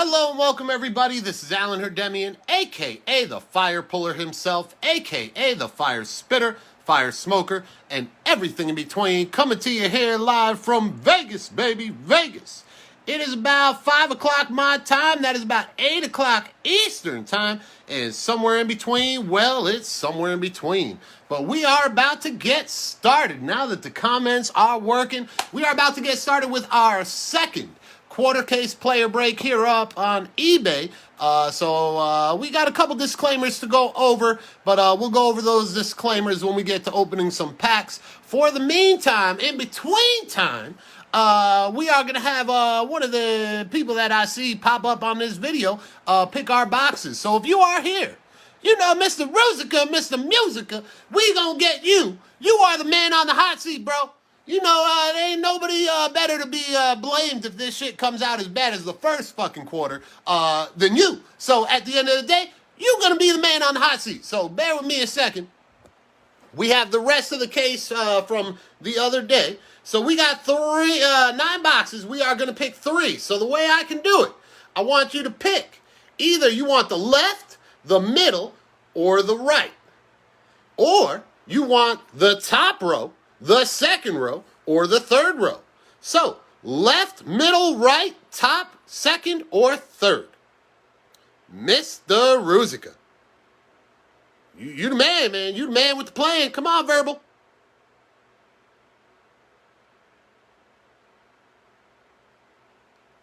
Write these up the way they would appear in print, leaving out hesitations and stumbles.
Hello and welcome everybody, this is Alan Herdemian, aka the Fire Puller himself, aka the Fire Spitter, Fire Smoker, and everything in between, coming to you here live from Vegas, baby, Vegas. It is about 5 o'clock my time, that is about 8 o'clock Eastern time, and somewhere in between, well, it's somewhere in between. But we are about to get started. Now that the comments are working, we are about to get started with our second quarter case player break here up on eBay. So we got a couple disclaimers to go over, but we'll go over those disclaimers when we get to opening some packs. For the meantime, in between time, we are going to have one of the people that I see pop up on this video pick our boxes. So if you are here, you know, Mr. Rusica, Mr. Musica, we going to get you. You are the man on the hot seat, bro. You know, there ain't nobody better to be blamed if this shit comes out as bad as the first fucking quarter than you. So at the end of the day, you're going to be the man on the hot seat. So bear with me a second. We have the rest of the case from the other day. So we got 9 boxes. We are going to pick 3. So the way I can do it, I want you to pick. Either you want the left, the middle, or the right. Or you want the top row, the second row, or the third row. So, left, middle, right, top, second, or third. Mr. Rusica. You the man, man. You the man with the plan. Come on, Verbal.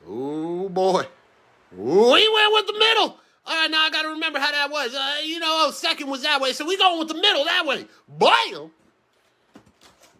Oh, boy. We went with the middle. All right, now I got to remember how that was. Second was that way, so we going with the middle that way. Bam!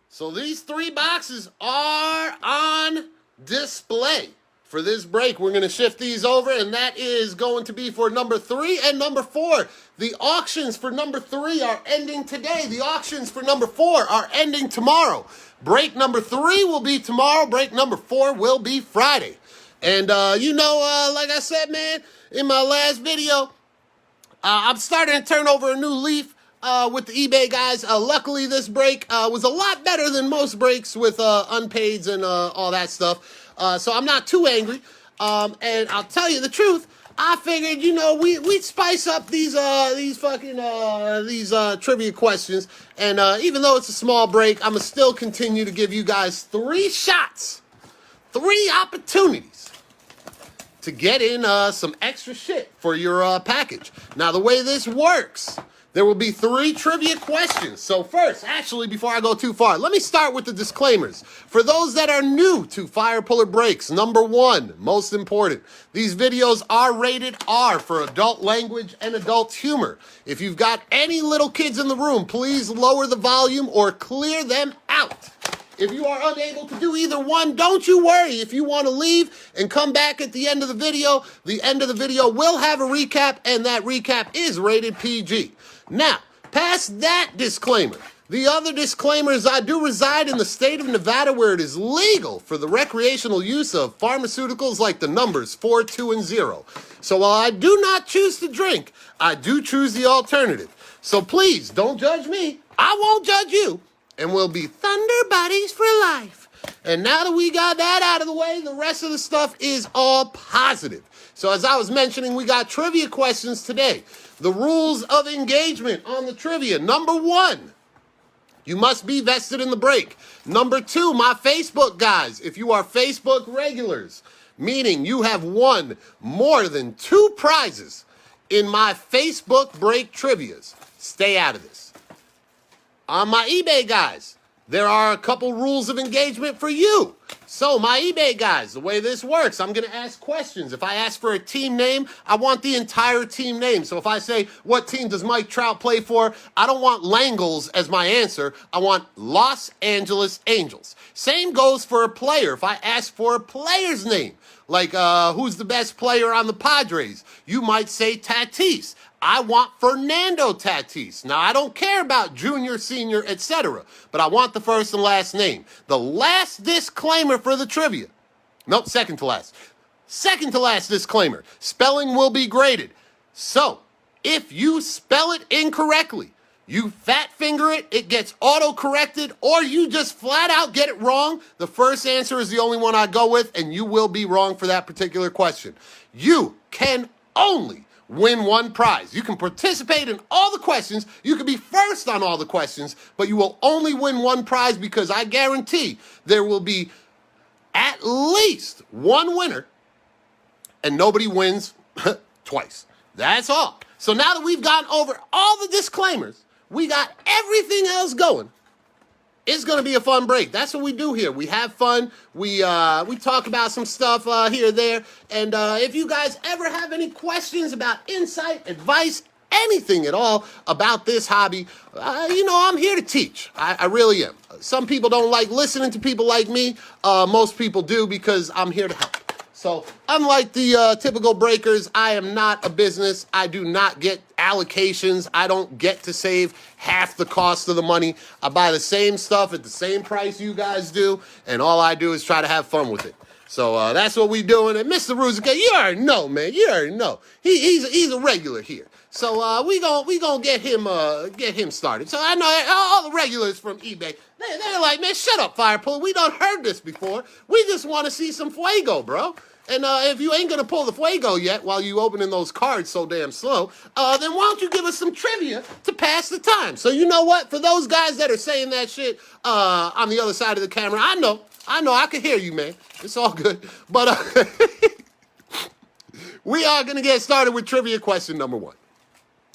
So these 3 boxes are on display for this break. We're going to shift these over, and that is going to be for number 3 and number 4. The auctions for number 3 are ending today. The auctions for number 4 are ending tomorrow. Break number 3 will be tomorrow. Break number 4 will be Friday. And, like I said, man, in my last video, I'm starting to turn over a new leaf. With the eBay guys. Luckily this break was a lot better than most breaks with unpaids and all that stuff. So I'm not too angry. And I'll tell you the truth, I figured, we'd spice up these trivia questions. And even though it's a small break, I'm going to still continue to give you guys 3 shots, 3 opportunities to get in some extra shit for your package. Now, the way this works, there will be 3 trivia questions. So first, actually, before I go too far, let me start with the disclaimers. For those that are new to Fire Puller Breaks, number 1, most important, these videos are rated R for adult language and adult humor. If you've got any little kids in the room, please lower the volume or clear them out. If you are unable to do either one, don't you worry. If you want to leave and come back at the end of the video will have a recap, and that recap is rated PG. Now, past that disclaimer, the other disclaimer is I do reside in the state of Nevada where it is legal for the recreational use of pharmaceuticals like the numbers 4, 2, and 0. So while I do not choose to drink, I do choose the alternative. So please, don't judge me. I won't judge you. And we'll be Thunder Buddies for life. And now that we got that out of the way, the rest of the stuff is all positive. So as I was mentioning, we got trivia questions today. The rules of engagement on the trivia. Number 1, you must be vested in the break. Number 2, my Facebook guys. If you are Facebook regulars, meaning you have won more than 2 prizes in my Facebook break trivias, stay out of this. On my eBay guys, there are a couple rules of engagement for you. So, my eBay guys, the way this works, I'm going to ask questions. If I ask for a team name, I want the entire team name. So if I say, what team does Mike Trout play for? I don't want Langles as my answer. I want Los Angeles Angels. Same goes for a player. If I ask for a player's name, like who's the best player on the Padres, you might say Tatis. I want Fernando Tatis. Now, I don't care about junior, senior, etc., but I want the first and last name. The last disclaimer for the trivia. Nope, second to last. Second to last disclaimer. Spelling will be graded. So, if you spell it incorrectly, You fat finger it, it gets auto-corrected, or you just flat out get it wrong. The first answer is the only one I go with, and you will be wrong for that particular question. You can only win one prize. You can participate in all the questions. You can be first on all the questions, but you will only win one prize because I guarantee there will be at least one winner and nobody wins twice. That's all. So now that we've gone over all the disclaimers, we got everything else going. It's going to be a fun break. That's what we do here. We have fun. We talk about some stuff here or there. And if you guys ever have any questions about insight, advice, anything at all about this hobby, I'm here to teach. I really am. Some people don't like listening to people like me. Most people do because I'm here to help. So unlike the typical breakers, I am not a business. I do not get allocations. I don't get to save half the cost of the money. I buy the same stuff at the same price you guys do, and all I do is try to have fun with it. So that's what we doing. And Mr. Ruzica, you already know, man. You already know. He's a regular here. So we gonna get him started. So I know all the regulars from eBay. They're like, man, shut up, Firepuller. We done heard this before. We just want to see some fuego, bro. And if you ain't gonna pull the fuego yet while you opening those cards so damn slow, then why don't you give us some trivia to pass the time? So you know what? For those guys that are saying that shit on the other side of the camera, I know, I can hear you, man. It's all good. But we are gonna get started with trivia question number 1.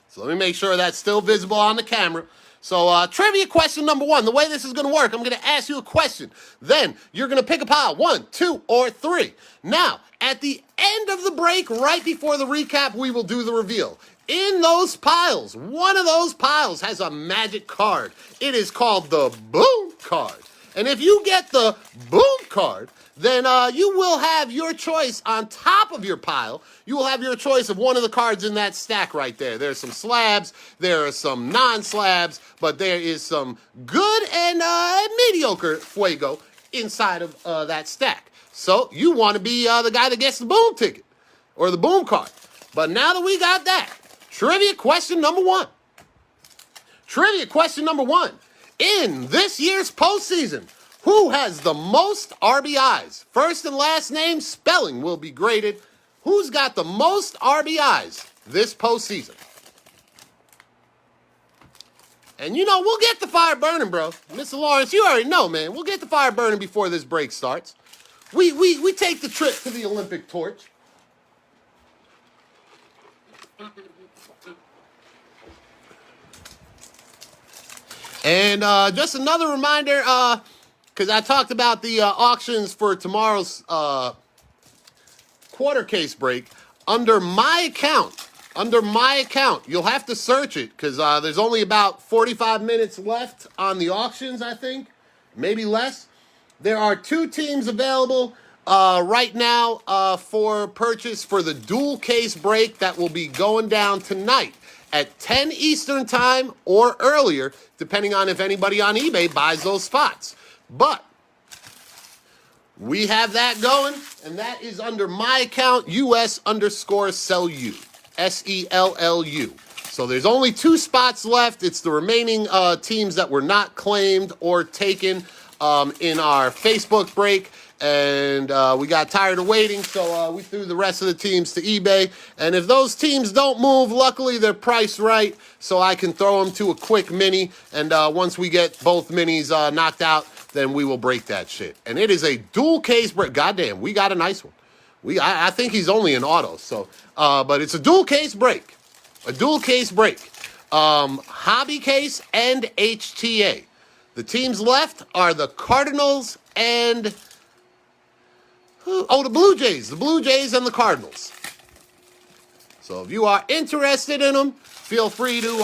So let me make sure that's still visible on the camera. So trivia question number 1, the way this is going to work, I'm going to ask you a question. Then you're going to pick a pile, 1, 2, or 3. Now, at the end of the break, right before the recap, we will do the reveal. In those piles, one of those piles has a magic card. It is called the Boom card. And if you get the Boom card, then you will have your choice on top of your pile. You will have your choice of one of the cards in that stack right there. There's some slabs, there are some non-slabs, but there is some good and mediocre fuego inside of that stack. So you want to be the guy that gets the Boom ticket or the Boom card. But now that we got that, trivia question number 1. Trivia question number 1. In this year's postseason, who has the most RBIs? First and last name spelling will be graded. Who's got the most RBIs this postseason? And we'll get the fire burning, bro. Mr. Lawrence, you already know, man. We'll get the fire burning before this break starts. We take the trip to the Olympic torch. And just another reminder, because I talked about the auctions for tomorrow's quarter case break. Under my account, you'll have to search it because there's only about 45 minutes left on the auctions, I think, maybe less. There are 2 teams available right now for purchase for the dual case break that will be going down tonight at 10 Eastern time or earlier, depending on if anybody on eBay buys those spots. But we have that going, and that is under my account, US_SELLU, SELLU. So there's only 2 spots left. It's the remaining teams that were not claimed or taken in our Facebook break. And we got tired of waiting, so we threw the rest of the teams to eBay. And if those teams don't move, luckily they're priced right, so I can throw them to a quick mini. And once we get both minis knocked out, then we will break that shit. And it is a dual case break. Goddamn, we got a nice one. I think he's only in auto, so but it's a dual case break. A dual case break. Hobby case and HTA. The teams left are the Cardinals and the Blue Jays. The Blue Jays and the Cardinals. So if you are interested in them, feel free to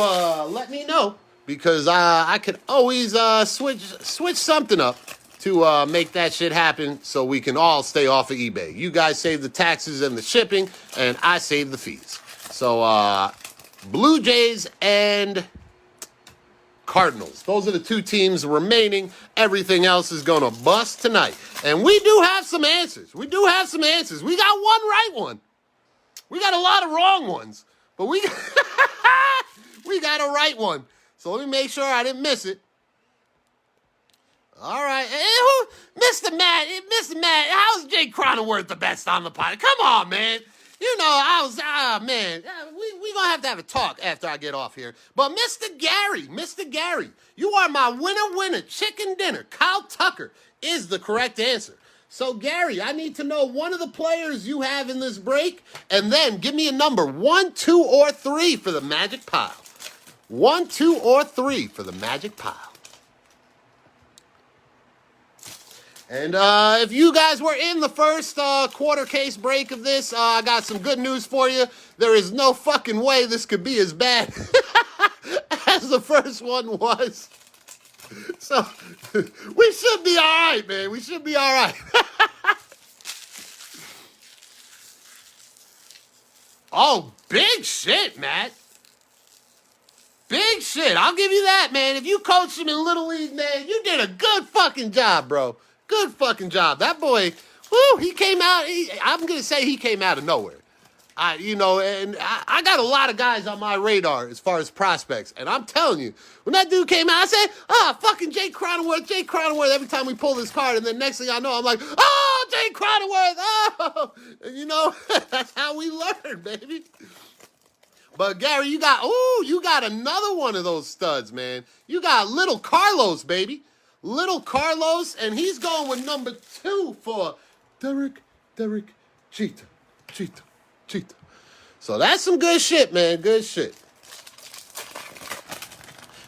let me know because I could always switch something up to make that shit happen so we can all stay off of eBay. You guys save the taxes and the shipping, and I save the fees. So Blue Jays and Cardinals. Those are the 2 teams remaining. Everything else is going to bust tonight. And we do have some answers. We got one right one. We got a lot of wrong ones. But we got a right one. So let me make sure I didn't miss it. All right. Mr. Matt, how's Jay Cronenworth the best on the pod? Come on, man. You know, man, we going to have a talk after I get off here. But Mr. Gary, you are my winner, chicken dinner. Kyle Tucker is the correct answer. So, Gary, I need to know one of the players you have in this break, and then give me a number, 1, 2, or 3 for the magic pile. 1, 2, or 3 for the magic pile. And if you guys were in the first quarter case break of this, I got some good news for you. There is no fucking way this could be as bad as the first one was. So, we should be all right, man. We should be all right. Oh, big shit, Matt. Big shit. I'll give you that, man. If you coached him in Little League, man, you did a good fucking job, bro. Good fucking job. That boy, whoo, he came out. I'm going to say he came out of nowhere. I got a lot of guys on my radar as far as prospects. And I'm telling you, when that dude came out, I said, fucking Jay Cronenworth. Every time we pull this card. And then next thing I know, I'm like, Jay Cronenworth. And you know, that's how we learn, baby. But Gary, you got another one of those studs, man. You got Little Carlos, baby. Little Carlos, and he's going with number 2 for Derek Jeter. So that's some good shit, man. Good shit.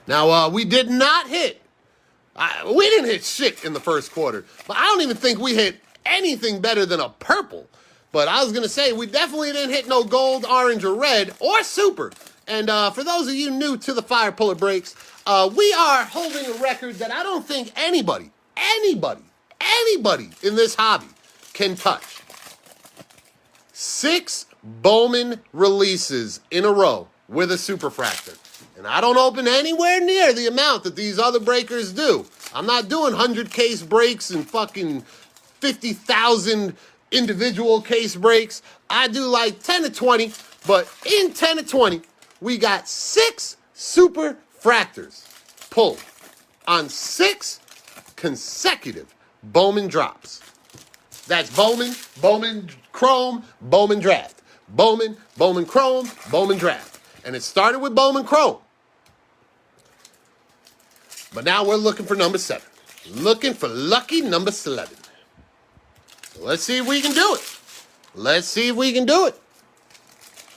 Now, we did not hit. We didn't hit shit in the first quarter. But I don't even think we hit anything better than a purple. But I was going to say, we definitely didn't hit no gold, orange, or red, or super. And for those of you new to the Fire Puller Breaks, we are holding a record that I don't think anybody in this hobby can touch. 6 Bowman releases in a row with a superfractor. And I don't open anywhere near the amount that these other breakers do. I'm not doing 100 case breaks and fucking 50,000 individual case breaks. I do like 10 to 20, but in 10 to 20, we got 6 superfractors pulled on 6 consecutive Bowman drops. That's Bowman Chrome, Bowman Draft. Bowman Chrome, Bowman Draft. And it started with Bowman Chrome. But now we're looking for number 7. Looking for lucky number 11. So let's see if we can do it.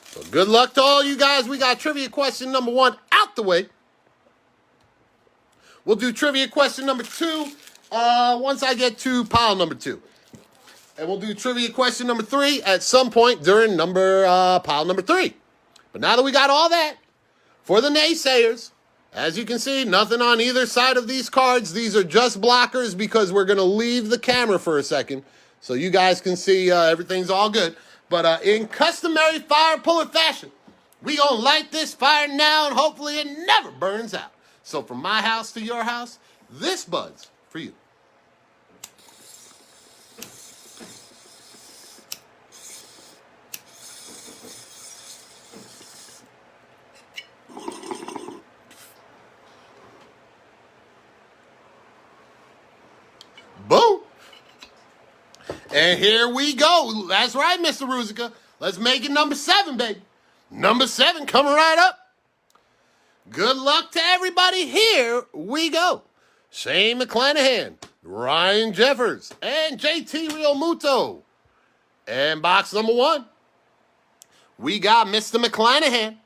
So good luck to all you guys. We got trivia question number 1 out the way. We'll do trivia question number 2 once I get to pile number 2. And we'll do trivia question number 3 at some point during pile number 3. But now that we got all that, for the naysayers, as you can see, nothing on either side of these cards. These are just blockers because we're going to leave the camera for a second so you guys can see everything's all good. But in customary fire puller fashion, we going to light this fire now and hopefully it never burns out. So from my house to your house, this bud's for you. Boom. And here we go. That's right, Mr. Ruzica. Let's make it number 7, baby. Number 7 coming right up. Good luck to everybody. Here we go. Shane McClanahan, Ryan Jeffers, and JT Realmuto. And box number 1, we got Mr. McClanahan.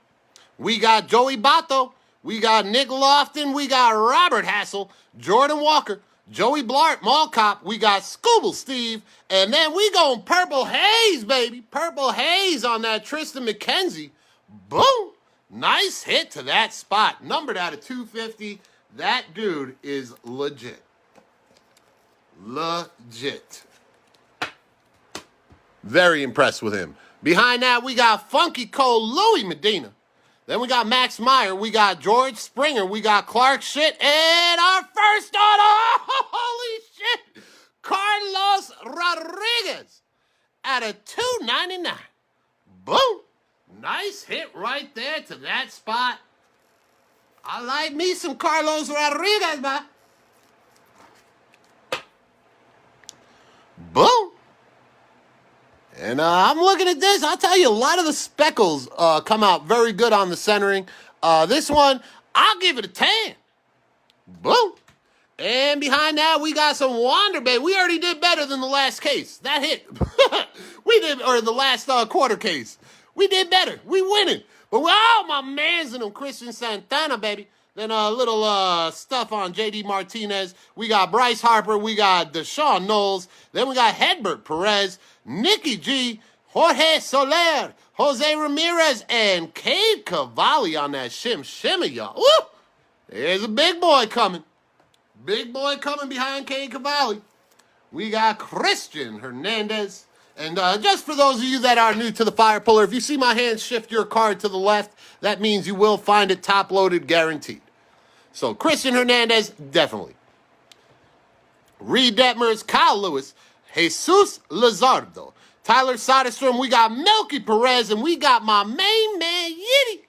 We got Joey Bato. We got Nick Lofton. We got Robert Hassel, Jordan Walker, Joey Blart, Mall Cop. We got Scooble Steve. And then we going Purple Haze, baby. Purple Haze on that Tristan McKenzie. Boom. Nice hit to that spot. Numbered out of 250. That dude is legit. Legit. Very impressed with him. Behind that, we got Funky Cole Louis Medina. Then we got Max Meyer. We got George Springer. We got Clark Shit. And our first auto. Holy shit. Carlos Rodriguez at a $2.99. Boom. Nice hit right there to that spot. I like me some Carlos Rodriguez, man. Boom. And I'm looking at this. I'll tell you, a lot of the speckles come out very good on the centering. This one, I'll give it a 10. Boom. And behind that, we got some Wander, baby. We already did better than the last case. That hit. We did, or the last quarter case. We did better. We winning. But, my man's in them. Christian Santana, baby. Then a little stuff on J.D. Martinez. We got Bryce Harper. We got Deshaun Knowles. Then we got Hedbert Perez, Nicky G, Jorge Soler, Jose Ramirez, and Cade Cavalli on that shimmy, y'all. Woo! There's a big boy coming. Big boy coming behind Cade Cavalli. We got Christian Hernandez. And just for those of you that are new to the Fire Puller, if you see my hand shift your card to the left, that means you will find it top-loaded, guaranteed. So Christian Hernandez, definitely. Reed Detmers, Kyle Lewis, Jesus Luzardo, Tyler Soderstrom, we got Melky Perez, and we got my main man, Yiddy.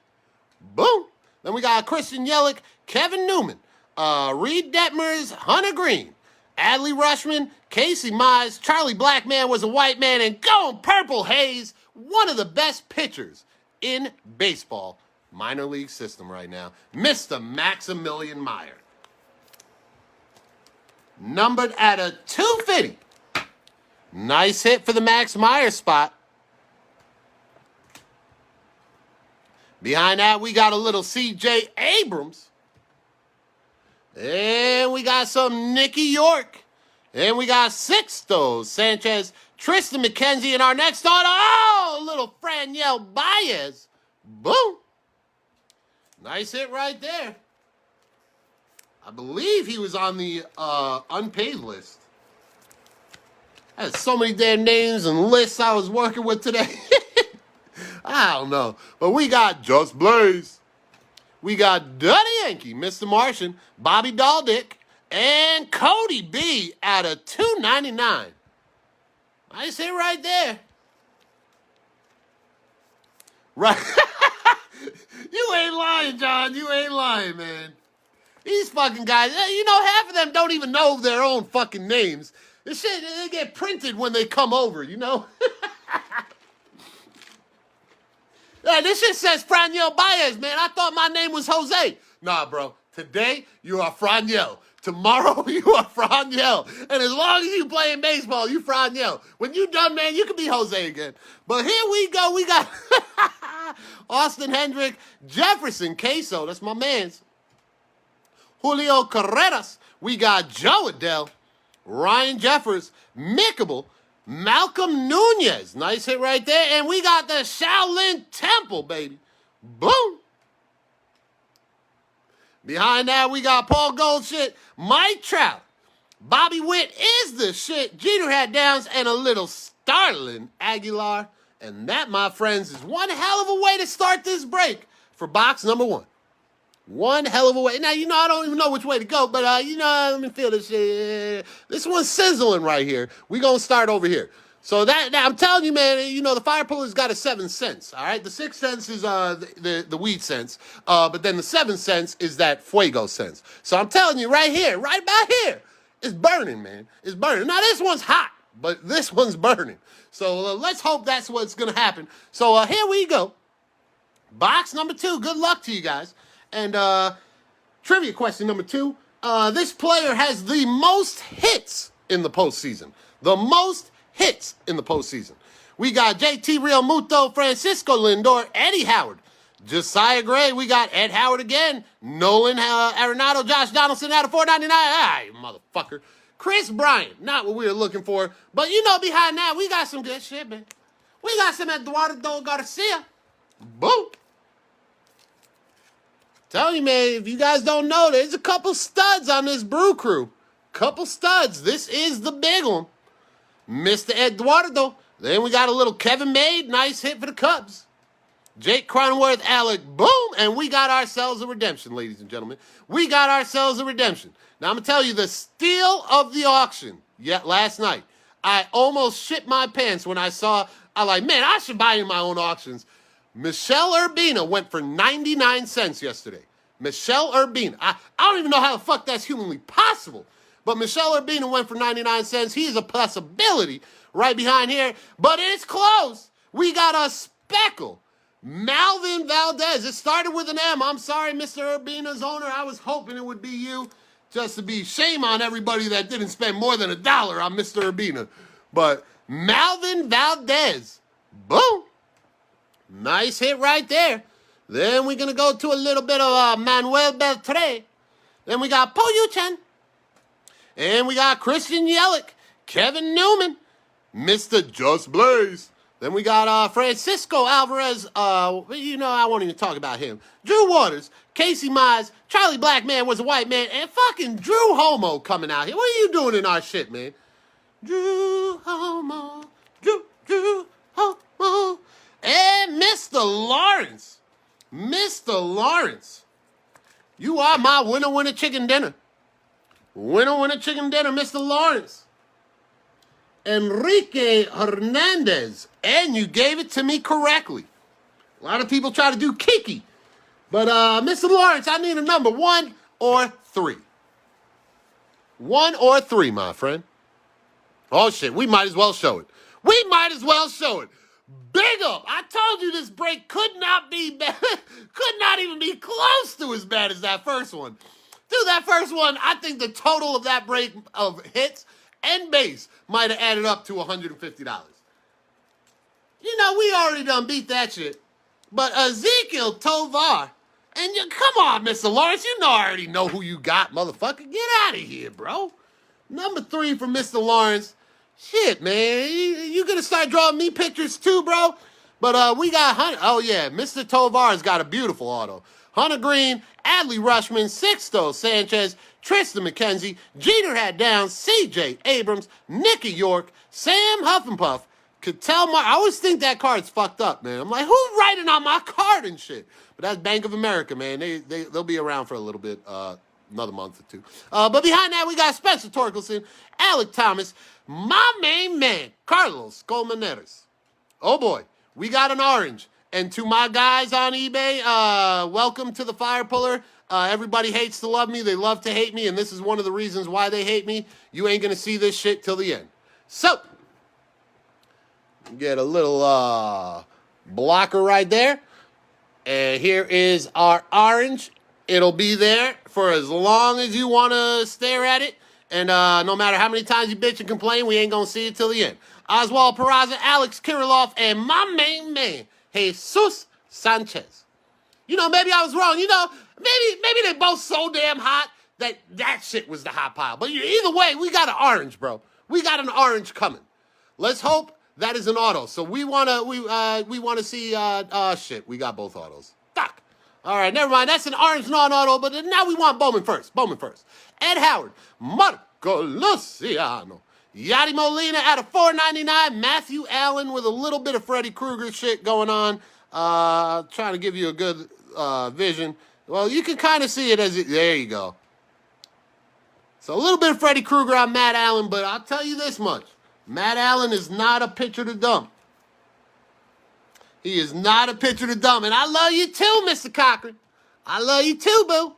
Boom. Then we got Christian Yelich, Kevin Newman, Reed Detmers, Hunter Green, Adley Rushman, Casey Mize, Charlie Blackman was a white man, and going Purple Haze, one of the best pitchers in baseball minor league system right now, Mr. Maximilian Meyer. Numbered at a 250. Nice hit for the Max Meyer spot. Behind that, we got a little C.J. Abrams. And we got some Nicky York. And we got Sixto Sanchez, Tristan McKenzie, and our next auto, a little Franiel Baez. Boom. Nice hit right there. I believe he was on the unpaid list. I had so many damn names and lists I was working with today. I don't know. But we got Just Blaze. We got Duddy Yankee, Mr. Martian, Bobby Daldick, and Cody B at a $2.99. Nice hit right there. Right. You ain't lying, John. You ain't lying, man. These fucking guys, half of them don't even know their own fucking names. This shit, they get printed when they come over, Yeah, this shit says Franiel Baez, man. I thought my name was Jose. Nah, bro. Today, you are Franiel. Tomorrow, you are Franiel. And as long as you playing baseball, you Franiel. When you done, man, you can be Jose again. But here we go. We got Austin Hendrick, Jefferson Queso. That's my man's. Julio Carreras. We got Joe Adele, Ryan Jeffers, Mickable, Malcolm Nunez. Nice hit right there. And we got the Shaolin Temple, baby. Boom. Behind that, we got Paul Goldshit, Mike Trout, Bobby Witt is the shit, Jeter had downs, and a little Starlin Aguilar. And that, my friends, is one hell of a way to start this break for box number 1. One hell of a way. Now, I don't even know which way to go, but, let me feel this shit. This one's sizzling right here. We're going to start over here. So now I'm telling you, man, the Fire Puller's got a 7 cents, all right? The 6 cents is the weed sense, but then the 7 cents is that fuego sense. So I'm telling you right here, right about here, it's burning, man. It's burning. Now, this one's hot, but this one's burning. So let's hope that's what's going to happen. So here we go. Box number 2. Good luck to you guys. And trivia question number 2. This player has the most hits in the postseason. The most hits in the postseason. We got JT Real Muto, Francisco Lindor, Eddie Howard, Josiah Gray. We got Ed Howard again, Nolan Arenado, Josh Donaldson out of $4.99. Ah, you motherfucker. Chris Bryant, not what we were looking for. But behind that, we got some good shit, man. We got some Eduardo Garcia. Boom. Tell you, man, if you guys don't know, there's a couple studs on this Brew Crew. Couple studs. This is the big one. Mr. Eduardo. Then we got a little Kevin Made. Nice hit for the Cubs. Jake Cronenworth, Alec, boom. And we got ourselves a redemption, ladies and gentlemen. We got ourselves a redemption. Now, I'm going to tell you the steal of the auction last night. I almost shit my pants when I man, I should buy in my own auctions. Michelle Urbina went for 99 cents yesterday. Michelle Urbina. I don't even know how the fuck that's humanly possible. But Michelle Urbina went for 99 cents. He is a possibility right behind here. But it's close. We got a speckle. Malvin Valdez. It started with an M. I'm sorry, Mr. Urbina's owner. I was hoping it would be you. Just to be shame on everybody that didn't spend more than $1 on Mr. Urbina. But Malvin Valdez. Boom. Nice hit right there. Then we're going to go to a little bit of Manuel Beltre. Then we got Poyuchen. And we got Christian Yelich, Kevin Newman, Mr. Just Blaze. Then we got Francisco Alvarez. I won't even talk about him. Drew Waters, Casey Mize, Charlie Blackman was a white man, and fucking Drew Homo coming out here. What are you doing in our shit, man? Drew Homo, Drew Homo. And Mr. Lawrence. Mr. Lawrence. You are my winner chicken dinner. Winner chicken dinner, Mr. Lawrence. Enrique Hernandez. And you gave it to me correctly. A lot of people try to do Kiki. But, Mr. Lawrence, I need a number 1 or 3. 1 or 3, my friend. Oh, shit. We might as well show it. We might as well show it. Big up. I told you this break could not be bad. Could not even be close to as bad as that first one. Dude, that first one, I think the total of that break of hits and base might have added up to $150. You know, we already done beat that shit. But Ezekiel Tovar, and come on, Mr. Lawrence, you know I already know who you got, motherfucker. Get out of here, bro. Number 3 for Mr. Lawrence. Shit, man. You gonna start drawing me pictures too, bro? But we got Hunter. Oh, yeah. Mr. Tovar's got a beautiful auto. Hunter Green, Adley Rushman, Sixto Sanchez, Tristan McKenzie, Jeter had down, C.J. Abrams, Nicky York, Sam Huffenpuff, Cattell I always think that card's fucked up, man. I'm like, who's writing on my card and shit? But that's Bank of America, man. They'll be around for a little bit, another month or two. But behind that, we got Spencer Torkelson, Alec Thomas, my main man, Carlos Colmenares. Oh, boy. We got an orange. And to my guys on eBay, welcome to the Fire Puller. Everybody hates to love me. They love to hate me. And this is one of the reasons why they hate me. You ain't going to see this shit till the end. So, get a little blocker right there. And here is our orange. It'll be there for as long as you want to stare at it. And no matter how many times you bitch and complain, we ain't going to see it till the end. Oswald Peraza, Alex Kirilloff, and my main man, Jesus Sanchez. You know, maybe I was wrong. You know, maybe they're both so damn hot that shit was the hot pile. But either way, we got an orange, bro. We got an orange coming. Let's hope that is an auto. So we wanna see shit. We got both autos. Fuck. All right, never mind. That's an orange non-auto. But now we want Bowman first. Bowman first. Ed Howard, Marco Luciano. Yadi Molina at a $4.99. Matthew Allen with a little bit of Freddy Krueger shit going on. Trying to give you a good vision. Well, you can kind of see it as it. There you go. So a little bit of Freddy Krueger on Matt Allen, but I'll tell you this much. Matt Allen is not a pitcher to dump. He is not a pitcher to dump. And I love you too, Mr. Cochran. I love you too, boo.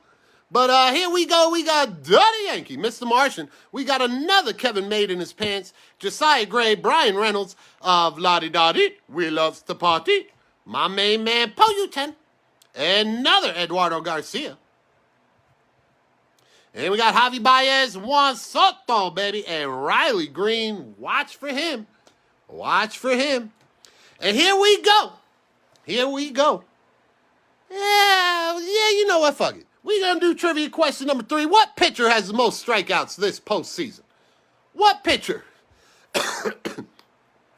But here we go. We got Dirty Yankee, Mr. Martian. We got another Kevin Made in his pants. Josiah Gray, Brian Reynolds of Lottie Dottie. We loves to party. My main man, Poyuchen. Another Eduardo Garcia. And we got Javi Baez, Juan Soto, baby. And Riley Green. Watch for him. Watch for him. And here we go. Here we go. Yeah, you know what? Fuck it. We're going to do trivia question number 3. What pitcher has the most strikeouts this postseason? What pitcher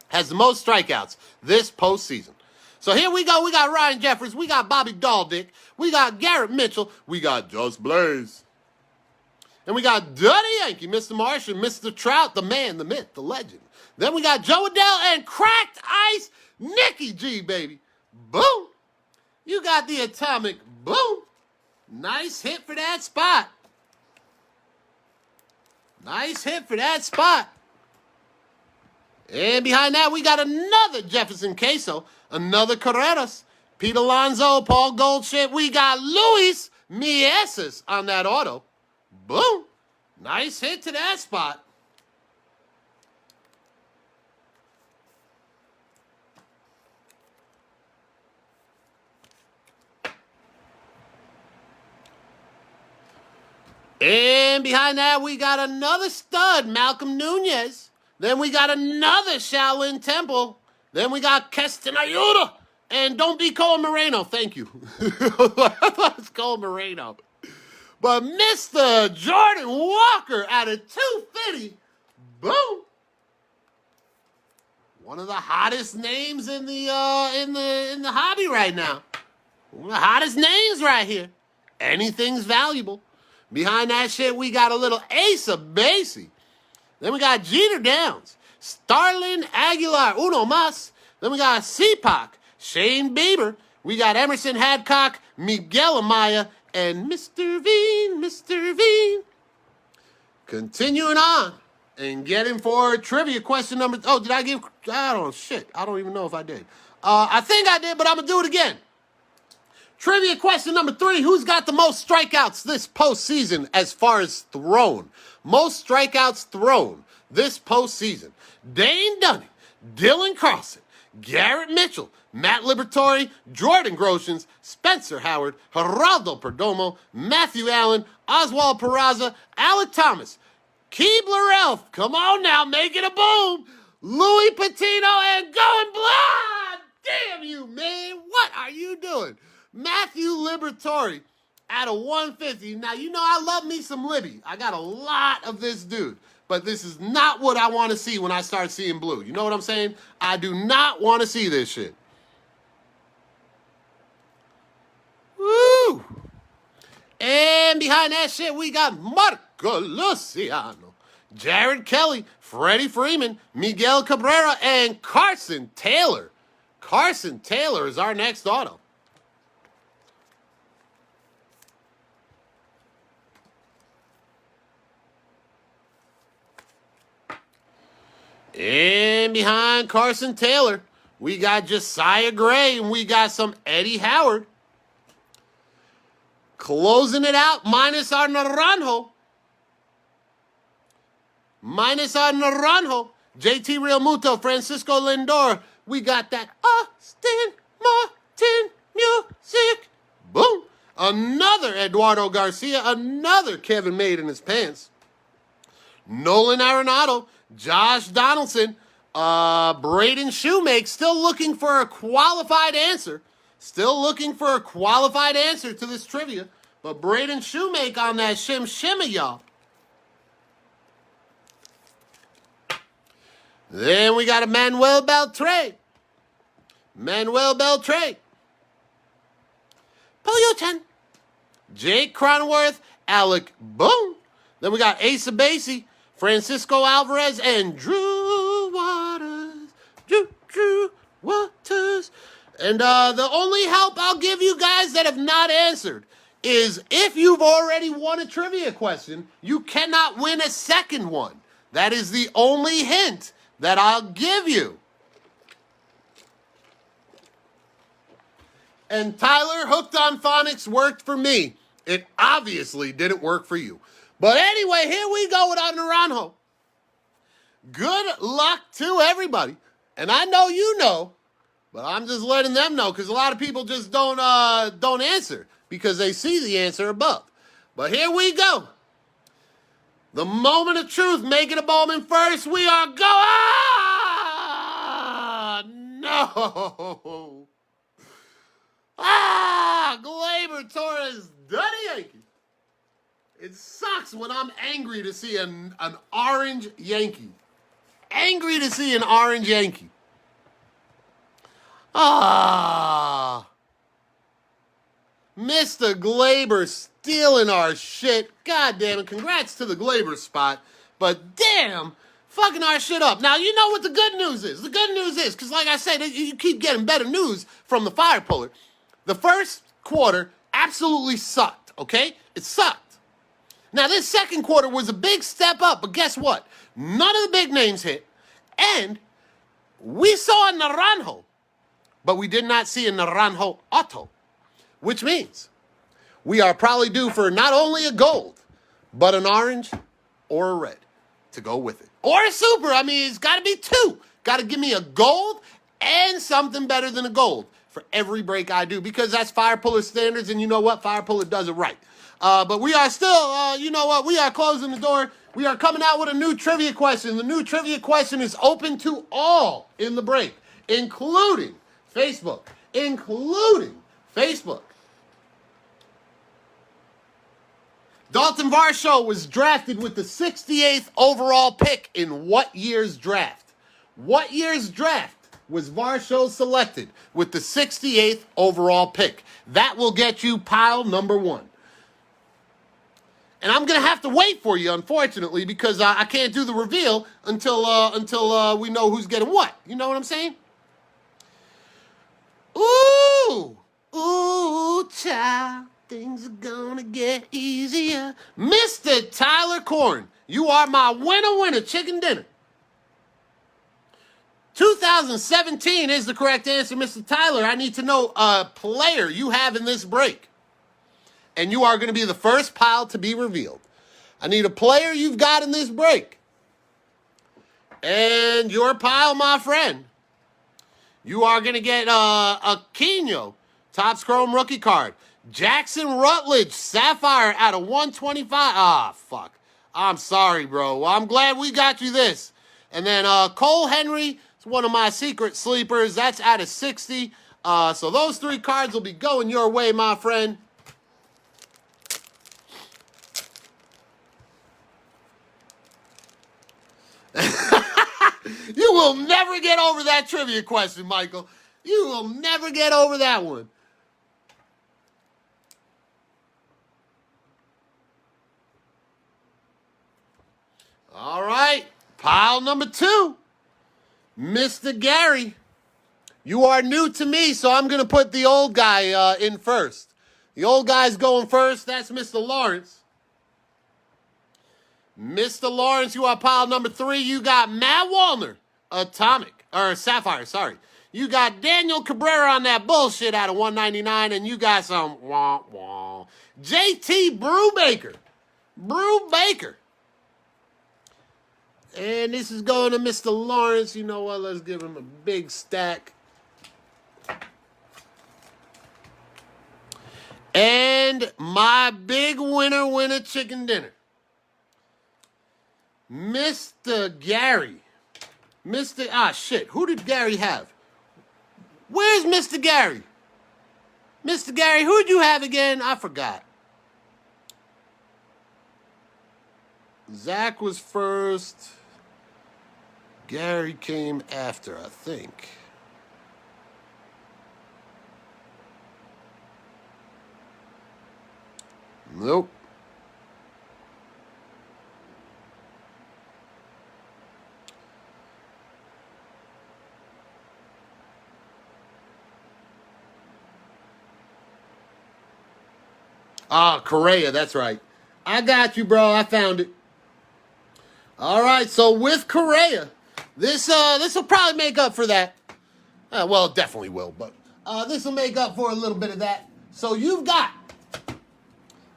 has the most strikeouts this postseason? So here we go. We got Ryan Jeffers. We got Bobby Daldick. We got Garrett Mitchell. We got Just Blaze. And we got Dirty Yankee, Mr. Martian, Mr. Trout, the man, the myth, the legend. Then we got Joe Adele and Cracked Ice, Nicky G, baby. Boom. You got the atomic boom. Nice hit for that spot. Nice hit for that spot. And behind that, we got another Jefferson Queso, another Carreras, Pete Alonso, Paul Goldschmidt. We got Luis Mieses on that auto. Boom. Nice hit to that spot. And behind that, we got another stud, Malcolm Nunez. Then we got another Shaolin Temple. Then we got Keston Ayuda. And don't be Cole Moreno. Thank you. I thought it's Cole Moreno. But Mr. Jordan Walker at a 250. Boom. One of the hottest names in the hobby right now. One of the hottest names right here. Anything's valuable. Behind that shit, we got a little Ace of Basie. Then we got Jeter Downs, Starlin Aguilar, Uno Mas. Then we got CPAC, Shane Bieber. We got Emerson Hadcock, Miguel Amaya, and Mr. Veen. Continuing on and getting for trivia question number... Oh, did I give... I don't even know if I did. I think I did, but I'm going to do it again. Trivia question number 3. Who's got the most strikeouts this postseason as far as thrown? Most strikeouts thrown this postseason. Dane Dunning, Dylan Carlson, Garrett Mitchell, Matt Liberatore, Jordan Groshans, Spencer Howard, Geraldo Perdomo, Matthew Allen, Oswald Peraza, Alec Thomas, Keebler Elf, come on now, make it a boom, Louis Patino, and going blood! Damn you, man, what are you doing? Matthew Liberatore at a 150. Now, you know I love me some Libby. I got a lot of this dude. But this is not what I want to see when I start seeing blue. You know what I'm saying? I do not want to see this shit. Woo! And behind that shit, we got Marco Luciano, Jared Kelly, Freddie Freeman, Miguel Cabrera, and Carson Taylor. Carson Taylor is our next auto. And behind Carson Taylor, we got Josiah Gray, and we got some Eddie Howard. Closing it out, minus our Naranjo. JT Realmuto, Francisco Lindor. We got that Austin Martin music. Boom. Another Eduardo Garcia, another Kevin Made in his pants. Nolan Arenado, Josh Donaldson, Braden Shoemake, still looking for a qualified answer. Still looking for a qualified answer to this trivia. But Braden Shoemake on that shimmy, y'all. Then we got a Manuel Beltre. Polio-chan. Jake Cronenworth, Alec Boone. Then we got Ace of Basie, Francisco Alvarez, and Drew Waters. Drew Waters. And the only help I'll give you guys that have not answered is if you've already won a trivia question, you cannot win a second one. That is the only hint that I'll give you. And Tyler, Hooked on Phonics worked for me. It obviously didn't work for you. But anyway, here we go with our Naranjo. Good luck to everybody. And I know you know, but I'm just letting them know because a lot of people just don't answer because they see the answer above. But here we go. The moment of truth, make it a Bowman first. We are going. No. Gleyber Torres, Duddy Yankee. It sucks when I'm angry to see an orange Yankee. Angry to see an orange Yankee. Mr. Gleyber stealing our shit. God damn it. Congrats to the Gleyber spot. But damn, fucking our shit up. Now, you know what the good news is. The good news is, because like I said, you keep getting better news from the fire puller. The first quarter absolutely sucked, okay? It sucked. Now, this second quarter was a big step up, but guess what? None of the big names hit, and we saw a Naranjo, but we did not see a Naranjo auto, which means we are probably due for not only a gold, but an orange or a red to go with it. Or a super. I mean, it's got to be two. Got to give me a gold and something better than a gold for every break I do, because that's Fire Puller standards, and you know what? Fire Puller does it right. But we are still, you know what? We are closing the door. We are coming out with a new trivia question. The new trivia question is open to all in the break, including Facebook. Including Facebook. Dalton Varsho was drafted with the 68th overall pick in what year's draft? What year's draft was Varsho selected with the 68th overall pick? That will get you pile number one. And I'm going to have to wait for you, unfortunately, because I can't do the reveal until we know who's getting what. You know what I'm saying? Ooh, ooh, child, things are going to get easier. Mr. Tyler Corn, you are my winner, chicken dinner. 2017 is the correct answer, Mr. Tyler. I need to know a player you have in this break. And you are going to be the first pile to be revealed. I need a player you've got in this break. And your pile, my friend, you are going to get a Quino, Topps Chrome rookie card. Jackson Rutledge, Sapphire out of 125. Ah, fuck. I'm sorry, bro. Well, I'm glad we got you this. And then Cole Henry, it's one of my secret sleepers. That's out of 60. So those three cards will be going your way, my friend. You will never get over that trivia question, Michael. You will never get over that one. All right, pile number two. Mr. Gary, you are new to me, so I'm going to put the old guy in first. The old guy's going first. That's Mr. Lawrence. Mr. Lawrence, you are pile number three. You got Matt Wallner, Sapphire, sorry. You got Daniel Cabrera on that bullshit out of 199, and you got some wah-wah. JT Brubaker. And this is going to Mr. Lawrence. You know what? Let's give him a big stack. And my big winner chicken dinner. Mr. Gary. Who did Gary have? Where's Mr. Gary? Mr. Gary, who'd you have again? I forgot. Zach was first. Gary came after, I think. Nope. Ah, Correa, that's right. I got you, bro. I found it. All right, so with Correa, this will probably make up for that. Well, it definitely will, but this will make up for a little bit of that. So you've got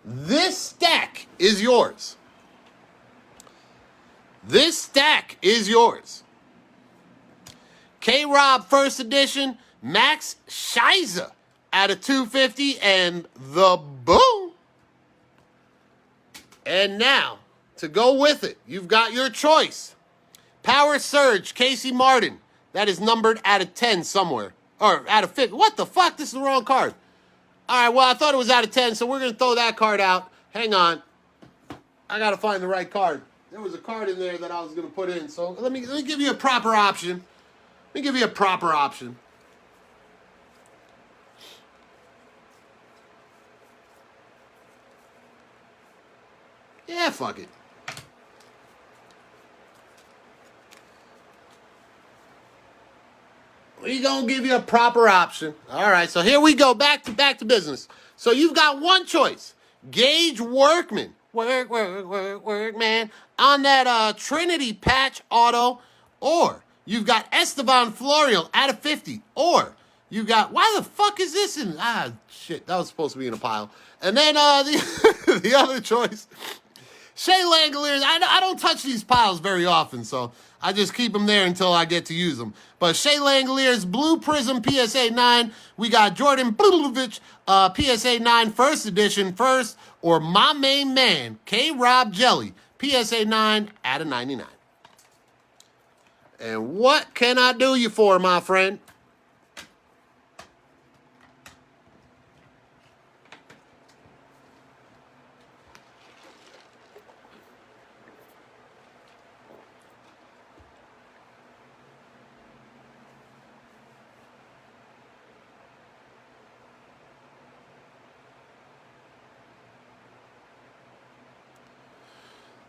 this stack is yours. This stack is yours. K-Rob first edition, Max Scheiser out of 250, and the boom. And now, to go with it, you've got your choice. Power Surge, Casey Martin. That is numbered out of 10 somewhere. Or out of 50. What the fuck? This is the wrong card. All right, well, I thought it was out of 10, so we're going to throw that card out. Hang on. I got to find the right card. There was a card in there that I was going to put in. So let me give you a proper option. Let me give you a proper option. Yeah, fuck it. We're going to give you a proper option. All right, so here we go. Back to business. So you've got one choice. Gage Workman. Work, man. On that Trinity patch auto. Or you've got Esteban Florial out of 50. Or You got, why the fuck is this in? Shit, that was supposed to be in a pile. And then the other choice, Shea Langoliers. I don't touch these piles very often, so I just keep them there until I get to use them. But Shea Langoliers Blue Prism PSA 9. We got Jordan Bludovic PSA 9 first edition first, or my main man, K-Rob Jelly PSA 9 out of 99. And what can I do you for, my friend?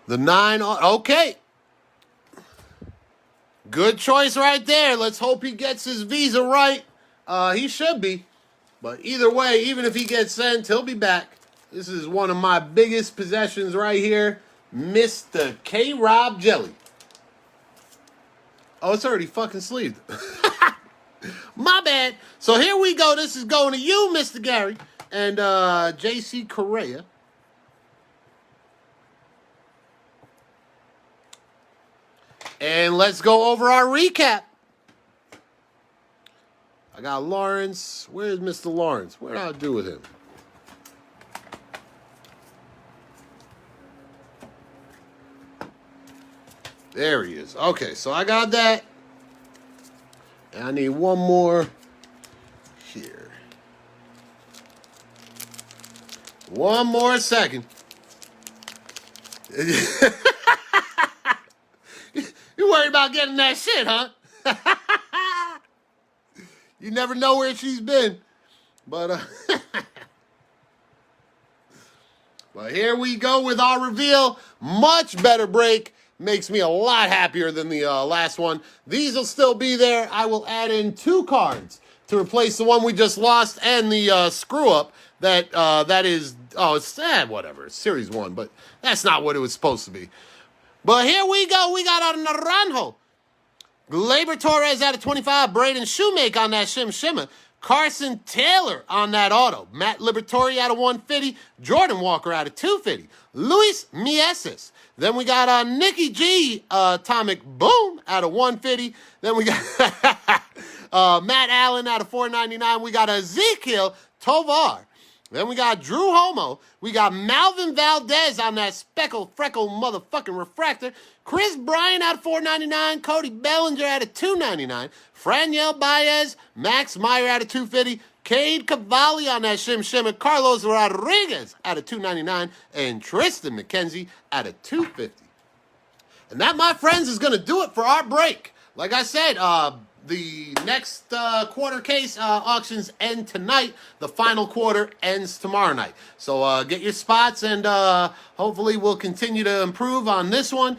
The 9, okay. Good choice right there. Let's hope he gets his visa right. He should be. But either way, even if he gets sent, he'll be back. This is one of my biggest possessions right here. Mr. K-Rob Jelly. Oh, it's already fucking sleeved. My bad. So here we go. This is going to you, Mr. Gary. And J.C. Correa. And let's go over our recap. I got Lawrence. Where's Mr. Lawrence? What did I do with him? There he is. Okay, so I got that. And I need one more here. One more second. You worried about getting that shit, huh? You never know where she's been. But but here we go with our reveal. Much better break. Makes me a lot happier than the last one. These will still be there. I will add in 2 cards to replace the one we just lost and the screw up that is, it's sad, whatever. It's Series 1, but that's not what it was supposed to be. But here we go. We got our Naranjo. Gleyber Torres out of 25. Braden Shoemake on that Shimmer. Carson Taylor on that auto. Matt Liberatore out of 150. Jordan Walker out of 250. Luis Mieses. Then we got Nicky G, Atomic Boom out of 150. Then we got Matt Allen out of 499. We got Ezekiel Tovar. Then we got Drew Homo. We got Malvin Valdez on that speckle, freckle, motherfucking refractor. Chris Bryant out of $4.99. Cody Bellinger out of $2.99. Franiel Baez. Max Meyer out of $2.50. Cade Cavalli on that Shimmer. Carlos Rodriguez out of $2.99. And Tristan McKenzie out of $2.50. And that, my friends, is going to do it for our break. Like I said, the next quarter case auctions end tonight. The final quarter ends tomorrow night. So get your spots, and hopefully we'll continue to improve on this one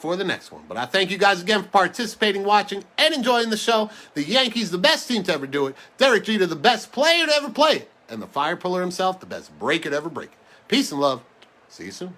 for the next one. But I thank you guys again for participating, watching, and enjoying the show. The Yankees, the best team to ever do it. Derek Jeter, the best player to ever play it. And the fire puller himself, the best breaker to ever break it. Peace and love. See you soon.